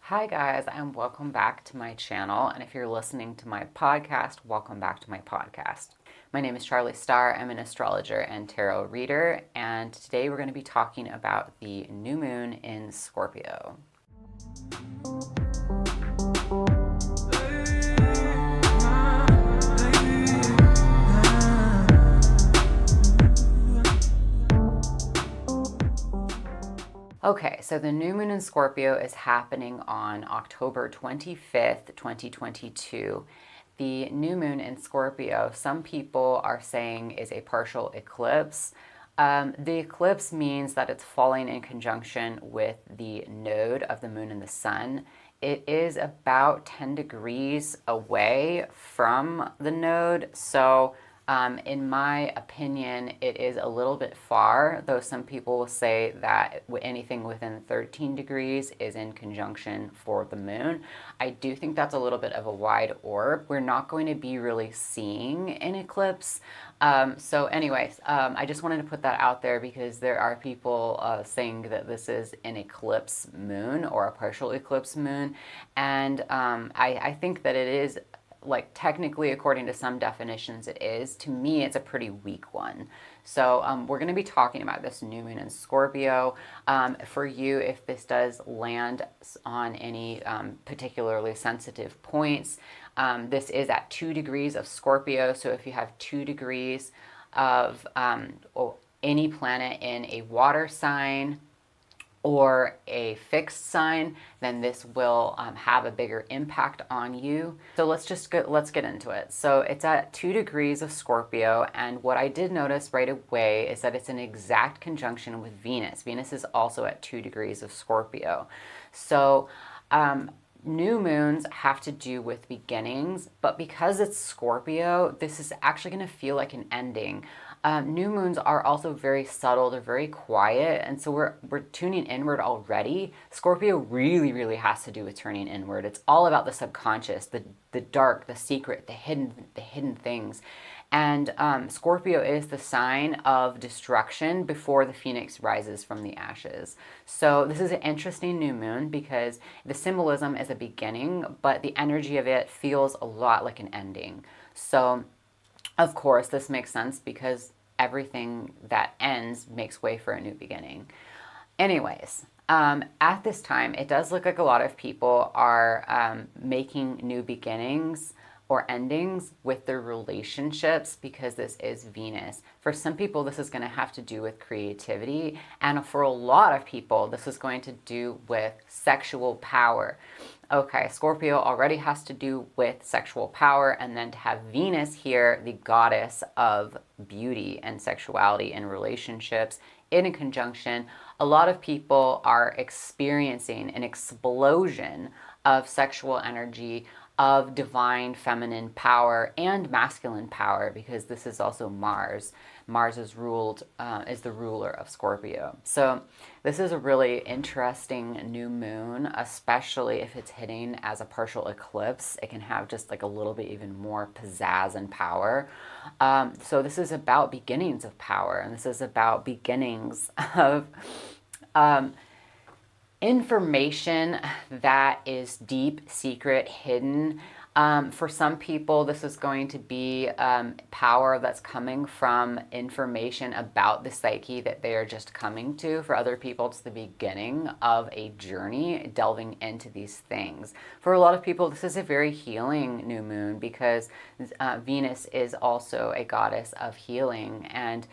Hi guys, and welcome back to my channel. And if you're listening to my podcast, welcome back to my podcast. My name is Charlie Starr. I'm an astrologer and tarot reader, and today we're going to be talking about the new moon in Scorpio. Okay, so the new moon in Scorpio is happening on October 25th, 2022. The new moon in Scorpio, some people are saying, is a partial eclipse. The eclipse means that it's falling in conjunction with the node of the moon and the sun. It is about 10 degrees away from the node, so in my opinion, it is a little bit far, though some people will say that anything within 13 degrees is in conjunction for the moon. I do think that's a little bit of a wide orb. We're not going to be really seeing an eclipse. I just wanted to put that out there because there are people saying that this is an eclipse moon or a partial eclipse moon. And I think that it is, like, technically, according to some definitions, it is. To me, it's a pretty weak one. So we're going to be talking about this new moon in Scorpio. For you, if this does land on any particularly sensitive points, this is at 2 degrees of Scorpio. So if you have 2 degrees of any planet in a water sign or a fixed sign, then this will have a bigger impact on you. So let's get into it. So it's at 2 degrees of Scorpio, and what I did notice right away is that it's an exact conjunction with Venus. Venus is also at 2 degrees of Scorpio. So new moons have to do with beginnings, but because it's Scorpio, this is actually going to feel like an ending. New moons are also very subtle, they're very quiet, and so we're tuning inward already. Scorpio really has to do with turning inward. It's all about the subconscious, the dark, the secret, the hidden things. And Scorpio is the sign of destruction before the phoenix rises from the ashes. So this is an interesting new moon because the symbolism is a beginning, but the energy of it feels a lot like an ending. So of course, this makes sense because everything that ends makes way for a new beginning. Anyways, at this time, it does look like a lot of people are making new beginnings or endings with their relationships because this is Venus. For some people, this is going to have to do with creativity, and for a lot of people, this is going to do with sexual power. Okay, Scorpio already has to do with sexual power, and then to have Venus here, the goddess of beauty and sexuality and relationships, in a conjunction, a lot of people are experiencing an explosion of sexual energy, of divine feminine power and masculine power, because this is also Mars. Mars is the ruler of Scorpio. So this is a really interesting new moon, especially if it's hitting as a partial eclipse. It can have just like a little bit even more pizzazz and power. So this is about beginnings of power, and this is about beginnings of information that is deep, secret, hidden. For some people, this is going to be power that's coming from information about the psyche that they are just coming to. For other people, it's the beginning of a journey delving into these things. For a lot of people, this is a very healing new moon because Venus is also a goddess of healing, and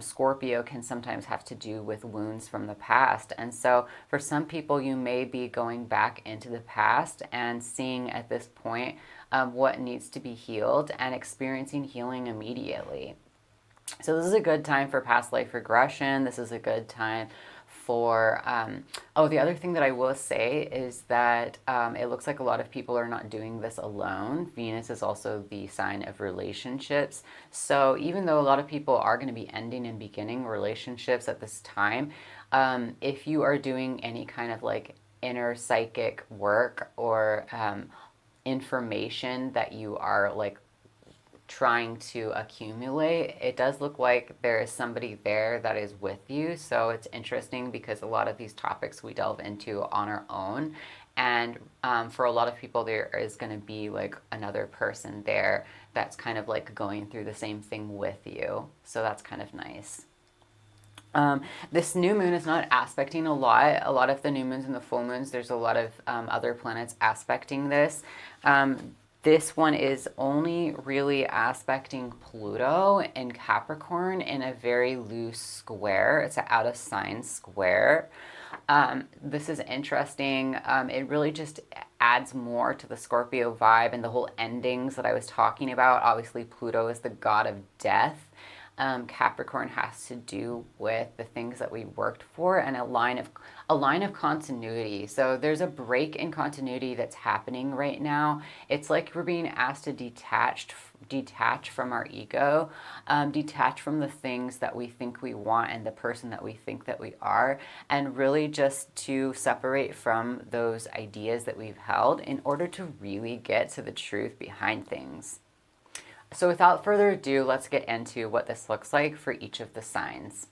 Scorpio can sometimes have to do with wounds from the past. And so for some people, you may be going back into the past and seeing at this point what needs to be healed and experiencing healing immediately. So this is a good time for past life regression. This is a good time for, the other thing that I will say is that it looks like a lot of people are not doing this alone. Venus is also the sign of relationships. So even though a lot of people are going to be ending and beginning relationships at this time, if you are doing any kind of like inner psychic work or information that you are like trying to accumulate, it does look like there is somebody there that is with you. So it's interesting because a lot of these topics we delve into on our own, And for a lot of people, there is going to be like another person there that's kind of like going through the same thing with you. So that's kind of nice. This new moon is not aspecting a lot. A lot of the new moons and the full moons, there's a lot of other planets aspecting this. This one is only really aspecting Pluto in Capricorn in a very loose square. It's an out of sign square. This is interesting. It really just adds more to the Scorpio vibe and the whole endings that I was talking about. Obviously, Pluto is the god of death. Capricorn has to do with the things that we worked for and a line of continuity. So there's a break in continuity that's happening right now. It's like we're being asked to detach from our ego, detach from the things that we think we want and the person that we think that we are, and really just to separate from those ideas that we've held in order to really get to the truth behind things. So without further ado, let's get into what this looks like for each of the signs.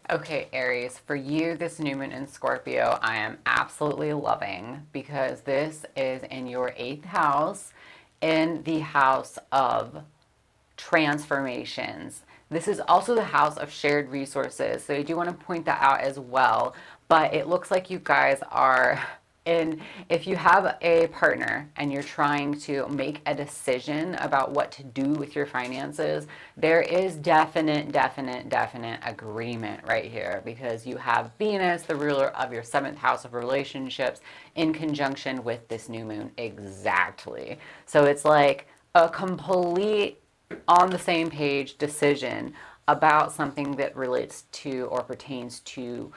Okay, Aries, for you, this new moon in Scorpio, I am absolutely loving because this is in your 8th house, in the house of transformations. This is also the house of shared resources. So I do want to point that out as well. But it looks like you guys are if you have a partner and you're trying to make a decision about what to do with your finances, there is definite agreement right here because you have Venus, the ruler of your 7th house of relationships, in conjunction with this new moon. Exactly. So it's like a complete on the same page decision about something that relates to or pertains to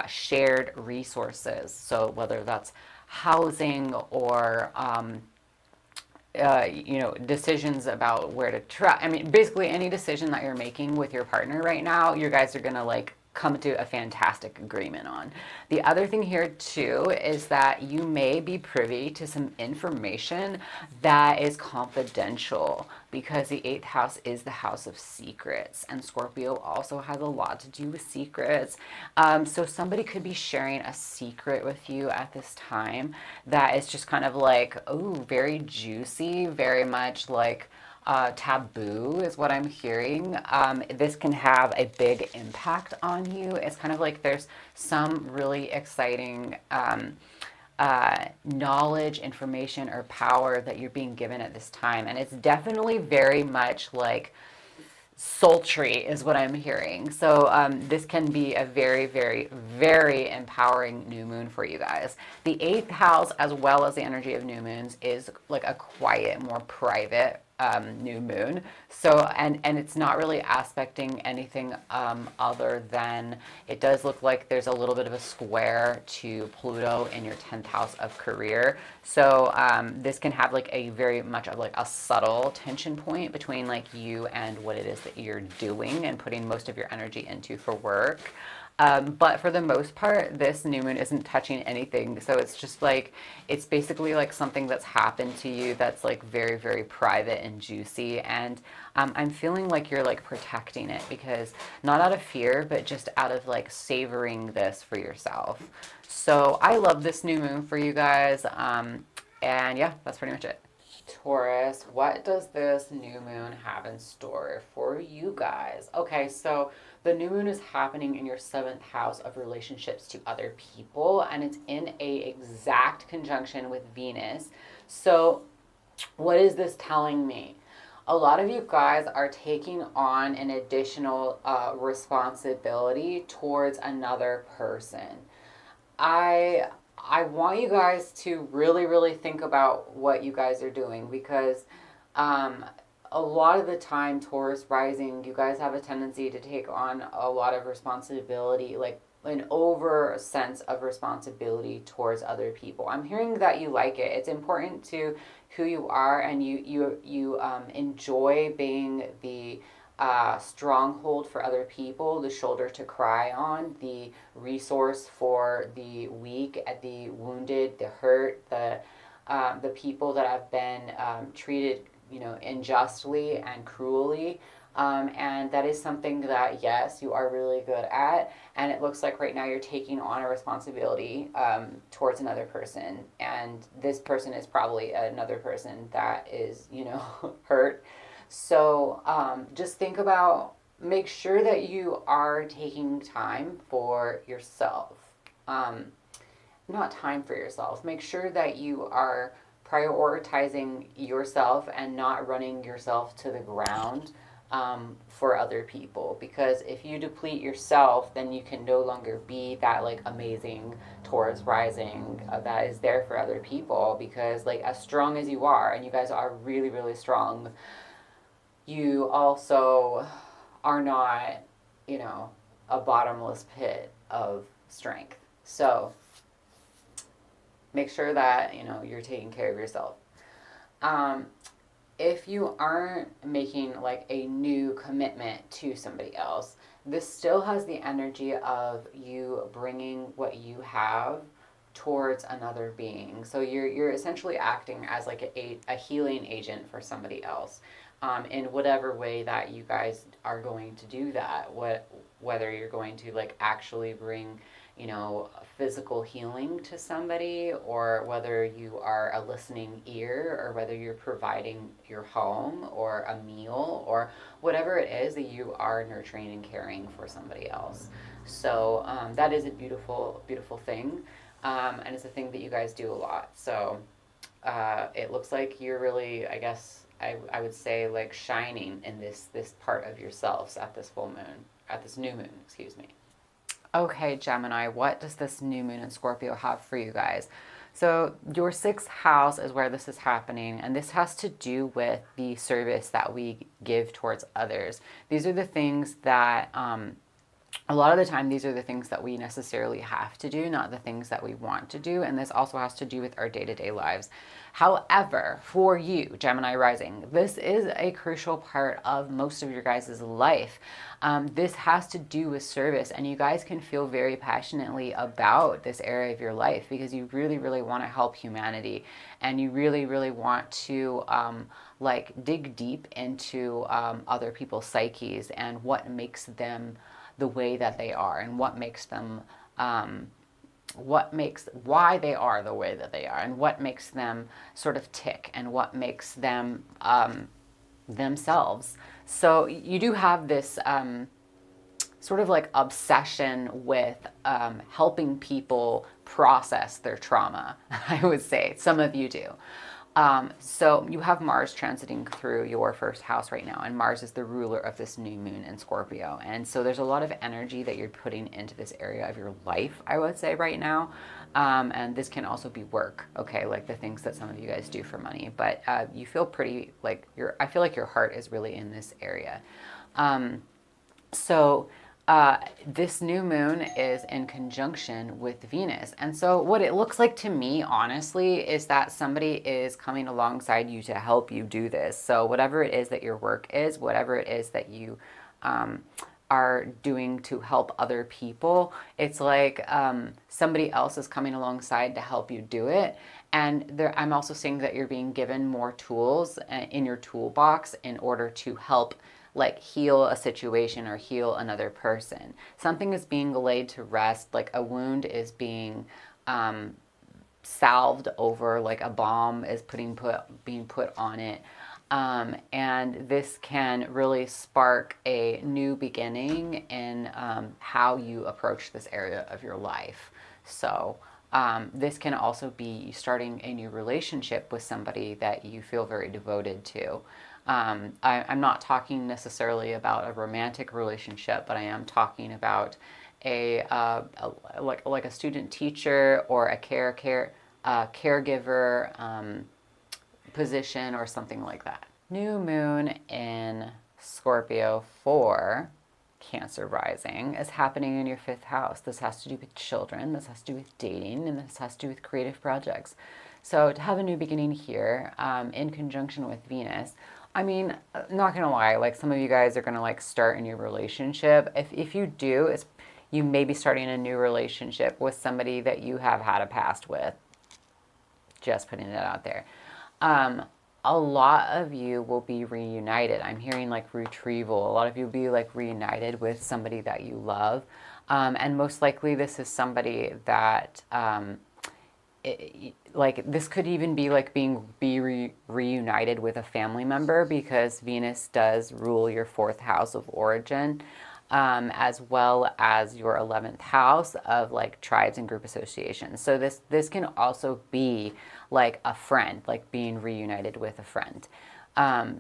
shared resources. So whether that's housing or decisions about where to travel. I mean, basically any decision that you're making with your partner right now, you guys are gonna like come to a fantastic agreement on. The other thing here too is that you may be privy to some information that is confidential because the 8th house is the house of secrets, and Scorpio also has a lot to do with secrets. So somebody could be sharing a secret with you at this time that is just kind of like, oh, very juicy, very much like taboo is what I'm hearing. This can have a big impact on you. It's kind of like there's some really exciting knowledge, information, or power that you're being given at this time. And it's definitely very much like sultry is what I'm hearing. So this can be a very empowering new moon for you guys. The 8th house, as well as the energy of new moons, is like a quiet, more private new moon. So and it's not really aspecting anything other than it does look like there's a little bit of a square to Pluto in your 10th house of career. So this can have like a very much of like a subtle tension point between like you and what it is that you're doing and putting most of your energy into for work. But for the most part, this new moon isn't touching anything. So it's just like, it's basically like something that's happened to you that's like very private and juicy. And I'm feeling like you're like protecting it because not out of fear, but just out of like savoring this for yourself. So I love this new moon for you guys. And yeah, that's pretty much it. Taurus, what does this new moon have in store for you guys? Okay, so the new moon is happening in your 7th house of relationships to other people, and it's in a exact conjunction with Venus. So what is this telling me? A lot of you guys are taking on an additional responsibility towards another person. I want you guys to really think about what you guys are doing because a lot of the time, Taurus rising, you guys have a tendency to take on a lot of responsibility, like an over sense of responsibility towards other people. I'm hearing that you like it. It's important to who you are, and you enjoy being the stronghold for other people, the shoulder to cry on, the resource for the weak, the wounded, the hurt, the people that have been treated, unjustly and cruelly. And that is something that, yes, you are really good at. And it looks like right now you're taking on a responsibility towards another person. And this person is probably another person that is, you know, hurt. So just think about, make sure that you are taking time for yourself. Not time for yourself. Make sure that you are prioritizing yourself and not running yourself to the ground for other people. Because if you deplete yourself, then you can no longer be that like amazing Taurus rising that is there for other people. Because like as strong as you are, and you guys are really, really strong, you also are not, you know, a bottomless pit of strength. So make sure that, you know, you're taking care of yourself. If you aren't making like a new commitment to somebody else, this still has the energy of you bringing what you have towards another being. So you're essentially acting as like a healing agent for somebody else, in whatever way that you guys are going to do that. Whether you're going to like actually bring, you know, physical healing to somebody, or whether you are a listening ear, or whether you're providing your home or a meal, or whatever it is that you are nurturing and caring for somebody else. So that is a beautiful, beautiful thing. And it's a thing that you guys do a lot. So it looks like you're really, I guess, I would say, like shining in this part of yourselves at this full moon, at this new moon, excuse me. Okay, Gemini, what does this new moon in Scorpio have for you guys? So your sixth house is where this is happening, and this has to do with the service that we give towards others. These are the things that a lot of the time, these are the things that we necessarily have to do, not the things that we want to do. And this also has to do with our day-to-day lives. However, for you, Gemini rising, this is a crucial part of most of your guys' life. This has to do with service, and you guys can feel very passionately about this area of your life because you really, really want to help humanity, and you really, really want to like dig deep into other people's psyches and what makes them the way that they are, and what makes them why they are the way that they are, and what makes them sort of tick, and what makes them themselves. So you do have this sort of like obsession with helping people process their trauma. I would say some of you do. So you have Mars transiting through your first house right now, and Mars is the ruler of this new moon in Scorpio. And so there's a lot of energy that you're putting into this area of your life, I would say, right now. And this can also be work, okay, like the things that some of you guys do for money. But you feel pretty like I feel like your heart is really in this area. So this new moon is in conjunction with Venus. And so what it looks like to me, honestly, is that somebody is coming alongside you to help you do this. So whatever it is that your work is, whatever it is that you are doing to help other people, it's like somebody else is coming alongside to help you do it. And I'm also seeing that you're being given more tools in your toolbox in order to help like heal a situation or heal another person. Something is being laid to rest, like a wound is being salved over, like a balm is being put on it. And this can really spark a new beginning in how you approach this area of your life. So this can also be starting a new relationship with somebody that you feel very devoted to. I'm not talking necessarily about a romantic relationship, but I am talking about like a student teacher or a caregiver position or something like that. New moon in Scorpio for Cancer rising is happening in your fifth house. This has to do with children, this has to do with dating, and this has to do with creative projects. So to have a new beginning here in conjunction with Venus, I mean, not gonna lie, like some of you guys are gonna like start a new relationship. If you do, you may be starting a new relationship with somebody that you have had a past with. Just putting it out there. a lot of you will be reunited. I'm hearing like retrieval. A lot of you will be like reunited with somebody that you love. And most likely this is somebody that, like this could even be like reunited with a family member, because Venus does rule your fourth house of origin, as well as your 11th house of like tribes and group associations. So this can also be like a friend, like being reunited with a friend.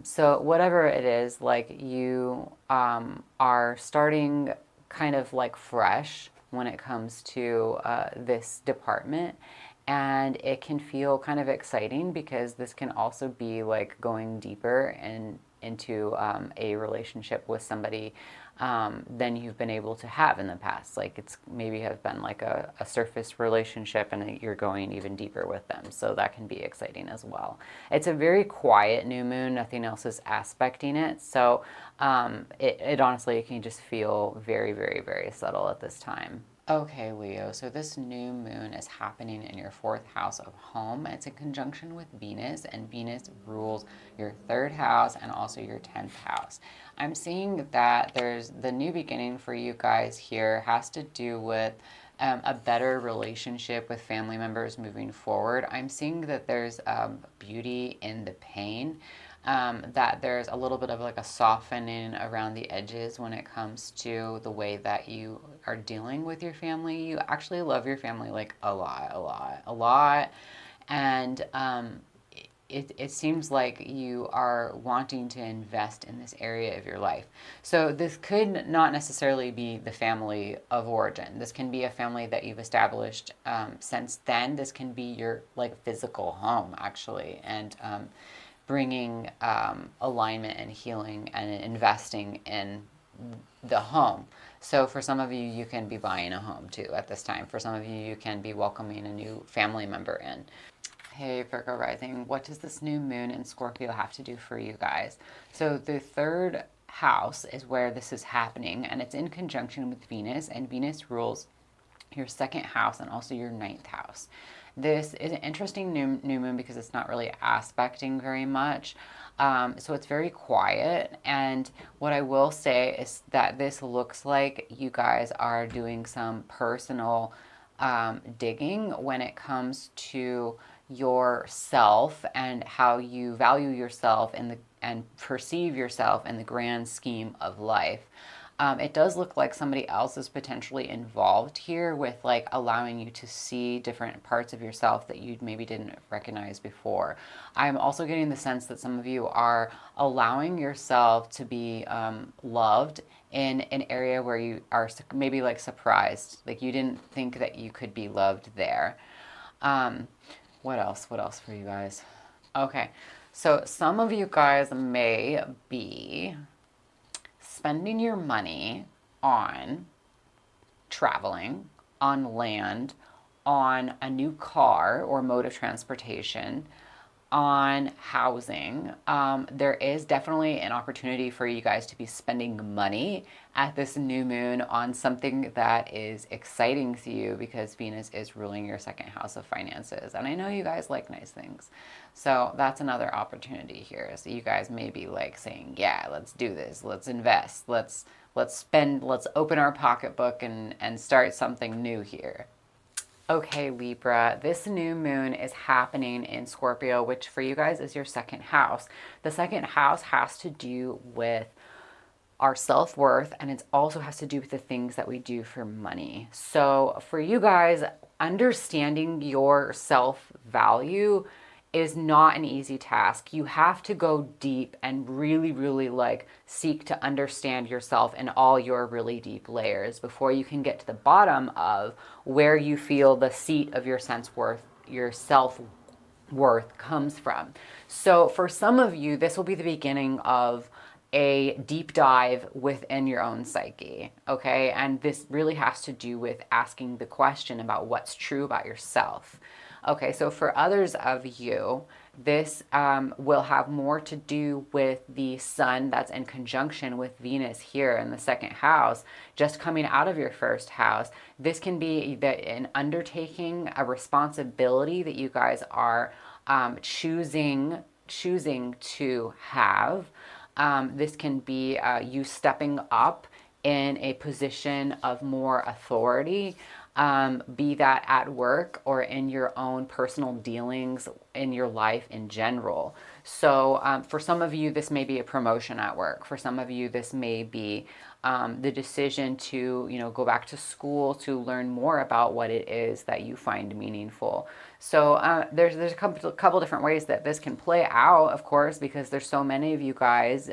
So whatever it is, like you are starting kind of like fresh when it comes to this department. And it can feel kind of exciting, because this can also be like going deeper and into a relationship with somebody than you've been able to have in the past. Like it's maybe have been like a surface relationship, and you're going even deeper with them. So that can be exciting as well. It's a very quiet new moon. Nothing else is aspecting it. So it honestly, it can just feel very, very, very subtle at this time. Okay, Leo, so this new moon is happening in your fourth house of home. It's in conjunction with Venus, and Venus rules your third house and also your 10th house. I'm seeing that there's the new beginning for you guys here has to do with a better relationship with family members moving forward. I'm seeing that there's beauty in the pain. That there's a little bit of like a softening around the edges when it comes to the way that you are dealing with your family. You actually love your family like a lot, a lot, a lot. And it seems like you are wanting to invest in this area of your life. So this could not necessarily be the family of origin. This can be a family that you've established since then. This can be your like physical home actually. And bringing alignment and healing and investing in the home. So for some of you, you can be buying a home too at this time. For some of you, you can be welcoming a new family member in. Hey, Virgo rising, what does this new moon in Scorpio have to do for you guys? So the third house is where this is happening, and it's in conjunction with Venus, and Venus rules your second house and also your ninth house. This is an interesting new moon because it's not really aspecting very much. So it's very quiet. And what I will say is that this looks like you guys are doing some personal digging when it comes to yourself and how you value yourself in the and perceive yourself in the grand scheme of life. It does look like somebody else is potentially involved here with like allowing you to see different parts of yourself that you maybe didn't recognize before. I'm also getting the sense that some of you are allowing yourself to be loved in an area where you are maybe like surprised, like you didn't think that you could be loved there. What else? What else for you guys? Okay, so some of you guys may be spending your money on traveling, on land, on a new car or mode of transportation, on housing. There is definitely an opportunity for you guys to be spending money at this new moon on something that is exciting to you, because Venus is ruling your second house of finances. And I know you guys like nice things. So that's another opportunity here. So you guys may be like saying, yeah, let's do this. Let's invest. Let's spend, let's open our pocketbook and start something new here. Okay, Libra, this new moon is happening in Scorpio, which for you guys is your second house. The second house has to do with our self-worth, and it also has to do with the things that we do for money. So for you guys, understanding your self-value is not an easy task. You have to go deep and really, really like seek to understand yourself in all your really deep layers before you can get to the bottom of where you feel the seat of your self-worth comes from. So for some of you, this will be the beginning of a deep dive within your own psyche, okay? And this really has to do with asking the question about what's true about yourself. Okay, so for others of you, this will have more to do with the sun that's in conjunction with Venus here in the second house, just coming out of your first house. This can be an undertaking, a responsibility that you guys are choosing choosing to have. This can be you stepping up in a position of more authority, be that at work or in your own personal dealings in your life in general. So for some of you, this may be a promotion at work. For some of you, this may be the decision to, go back to school to learn more about what it is that you find meaningful. So there's a couple different ways that this can play out, of course, because there's so many of you guys.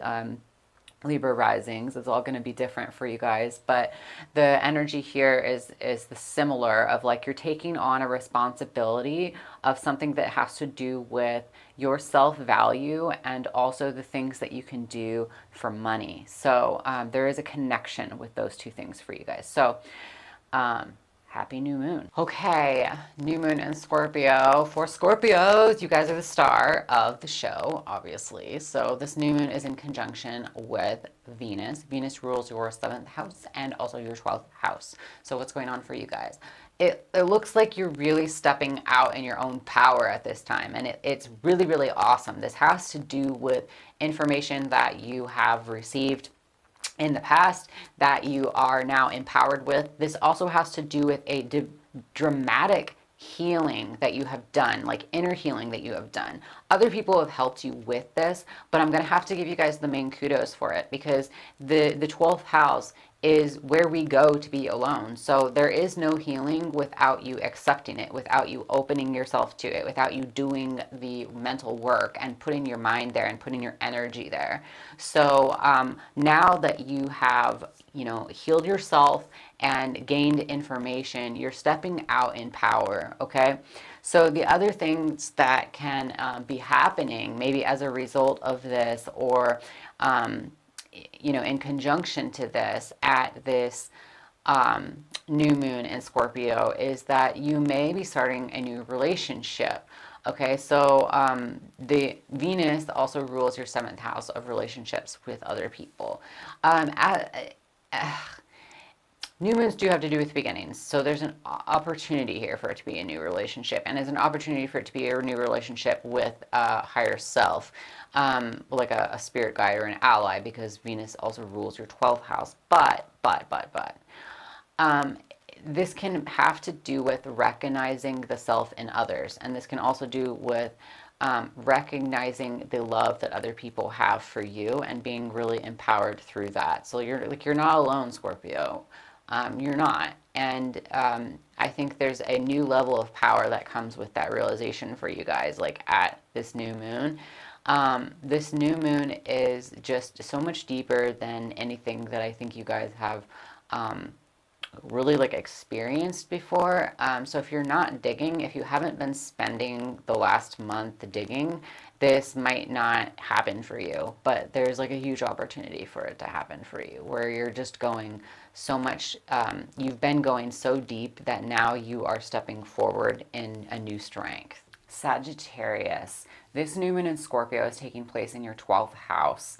Libra risings, it's all going to be different for you guys, but the energy here is the similar of like you're taking on a responsibility of something that has to do with your self-value and also the things that you can do for money. So there is a connection with those two things for you guys. So happy new moon. Okay, new moon in Scorpio. For Scorpios, you guys are the star of the show, obviously. So this new moon is in conjunction with Venus. Venus rules your 7th house and also your 12th house. So what's going on for you guys? It looks like you're really stepping out in your own power at this time, and it's really, really awesome. This has to do with information that you have received in the past that you are now empowered with. This also has to do with a dramatic healing that you have done, like inner healing that you have done. Other people have helped you with this, but I'm going to have to give you guys the main kudos for it because the 12th house is where we go to be alone. So there is no healing without you accepting it, without you opening yourself to it, without you doing the mental work and putting your mind there and putting your energy there. So now that you have, healed yourself and gained information, you're stepping out in power, okay? So the other things that can be happening, maybe as a result of this or in conjunction to this at this new moon in Scorpio is that you may be starting a new relationship. Okay, so the Venus also rules your 7th house of relationships with other people. New moons do have to do with beginnings, so there's an opportunity here for it to be a new relationship, and there's an opportunity for it to be a new relationship with a higher self, like a spirit guide or an ally, because Venus also rules your 12th house. But this can have to do with recognizing the self in others, and this can also do with recognizing the love that other people have for you and being really empowered through that. So you're not alone, Scorpio. You're not. And I think there's a new level of power that comes with that realization for you guys, like at this new moon. This new moon is just so much deeper than anything that I think you guys have really experienced before. So if you're not digging, if you haven't been spending the last month digging, this might not happen for you, but there's a huge opportunity for it to happen for you where you're just going so much, you've been going so deep that now you are stepping forward in a new strength. Sagittarius, this new moon in Scorpio is taking place in your 12th house.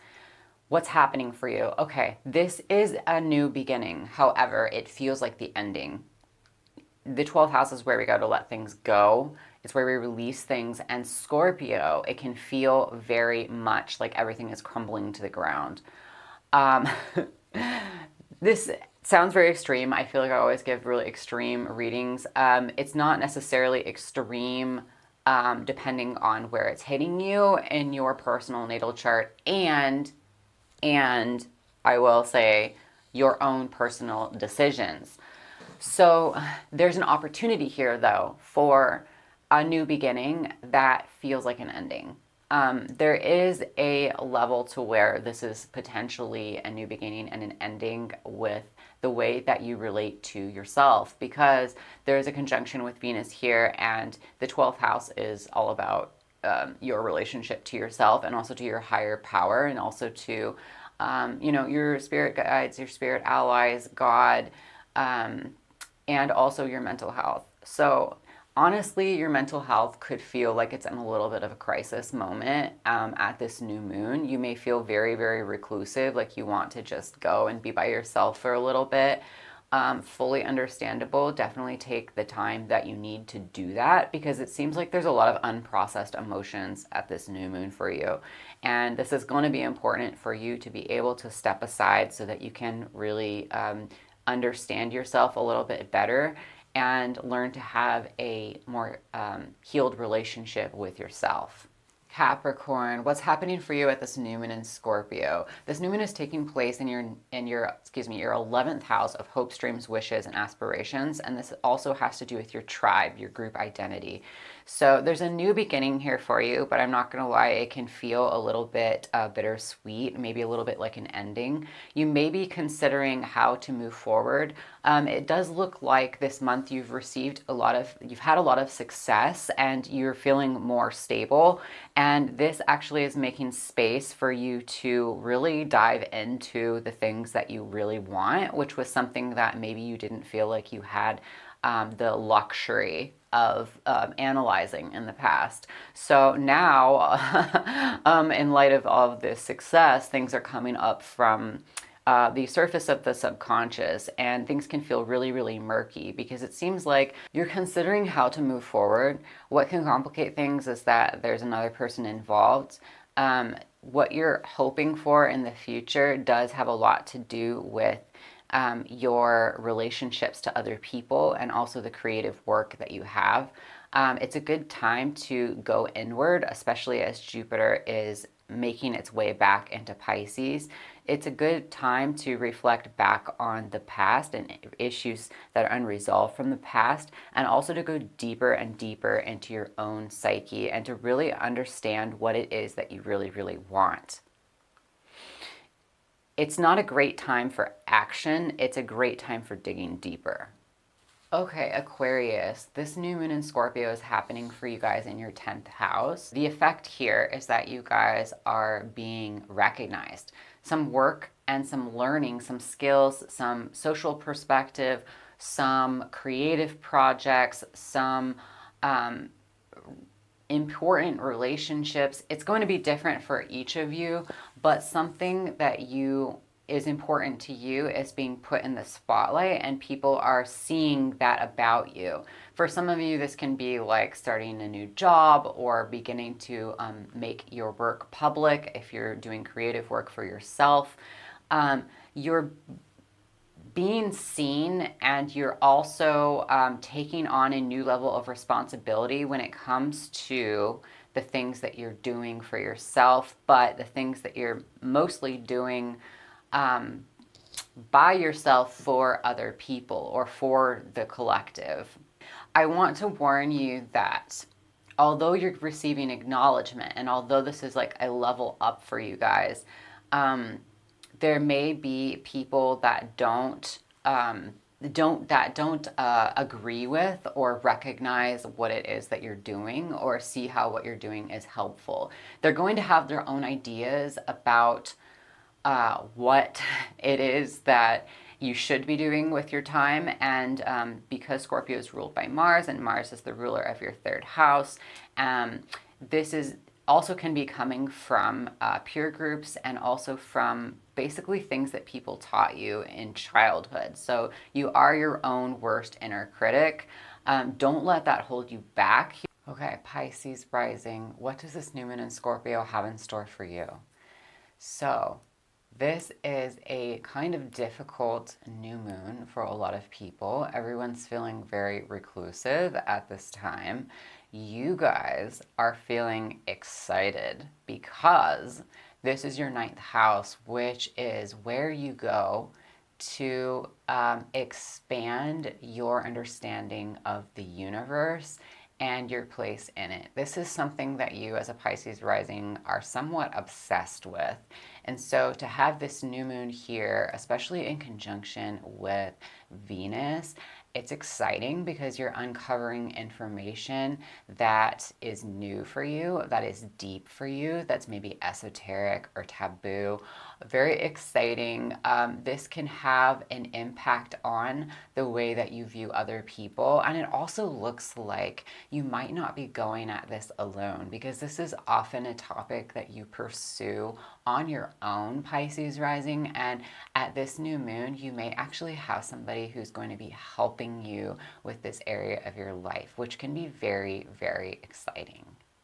What's happening for you? Okay, this is a new beginning. However, it feels like the ending. The 12th house is where we go to let things go. It's where we release things. And Scorpio, it can feel very much like everything is crumbling to the ground. This sounds very extreme. I feel like I always give really extreme readings. It's not necessarily extreme depending on where it's hitting you in your personal natal chart and I will say your own personal decisions. So there's an opportunity here though for a new beginning that feels like an ending. There is a level to where this is potentially a new beginning and an ending with the way that you relate to yourself, because there's a conjunction with Venus here, and the 12th house is all about your relationship to yourself and also to your higher power and also to your spirit guides, your spirit allies, God, and also your mental health. So honestly, your mental health could feel like it's in a little bit of a crisis moment at this new moon. You may feel very, very reclusive, like you want to just go and be by yourself for a little bit. fully understandable. Definitely take the time that you need to do that, because it seems like there's a lot of unprocessed emotions at this new moon for you. And this is going to be important for you to be able to step aside so that you can really understand yourself a little bit better and learn to have a more healed relationship with yourself. Capricorn, what's happening for you at this new moon in Scorpio? This new moon is taking place in your 11th house of hopes, dreams, wishes, and aspirations, and this also has to do with your tribe, your group identity. So there's a new beginning here for you, but I'm not going to lie, it can feel a little bit bittersweet, maybe a little bit like an ending. You may be considering how to move forward. It does look like this month you've had a lot of success and you're feeling more stable. And this actually is making space for you to really dive into the things that you really want, which was something that maybe you didn't feel like you had the luxury of analyzing in the past. So now, in light of all of this success, things are coming up from the surface of the subconscious, and things can feel really, really murky because it seems like you're considering how to move forward. What can complicate things is that there's another person involved. What you're hoping for in the future does have a lot to do with your relationships to other people and also the creative work that you have. It's a good time to go inward, especially as Jupiter is making its way back into Pisces. It's a good time to reflect back on the past and issues that are unresolved from the past, and also to go deeper and deeper into your own psyche and to really understand what it is that you really, really want. It's not a great time for action, it's a great time for digging deeper. Okay, Aquarius, this new moon in Scorpio is happening for you guys in your 10th house. The effect here is that you guys are being recognized. Some work and some learning, some skills, some social perspective, some creative projects, some important relationships. It's going to be different for each of you, but something that is important to you is being put in the spotlight, and people are seeing that about you. For some of you, this can be like starting a new job or beginning to make your work public. If you're doing creative work for yourself, you're being seen, and you're also taking on a new level of responsibility when it comes to the things that you're doing for yourself, but the things that you're mostly doing by yourself for other people or for the collective. I want to warn you that although you're receiving acknowledgement, and although this is like a level up for you guys, there may be people that don't agree with or recognize what it is that you're doing or see how what you're doing is helpful. They're going to have their own ideas about what it is that you should be doing with your time. And because Scorpio is ruled by Mars, and Mars is the ruler of your 3rd house, this is also can be coming from peer groups and also from basically things that people taught you in childhood. So you are your own worst inner critic. Don't let that hold you back. Okay, Pisces rising. What does this new moon in Scorpio have in store for you? So this is a kind of difficult new moon for a lot of people. Everyone's feeling very reclusive at this time. You guys are feeling excited because this is your 9th house, which is where you go to expand your understanding of the universe and your place in it. This is something that you as a Pisces rising are somewhat obsessed with. And so to have this new moon here, especially in conjunction with Venus, it's exciting because you're uncovering information that is new for you, that is deep for you, that's maybe esoteric or taboo. Very exciting. This can have an impact on the way that you view other people. And it also looks like you might not be going at this alone, because this is often a topic that you pursue on your own, Pisces rising, and at this new moon, you may actually have somebody who's going to be helping you with this area of your life, which can be very, very exciting.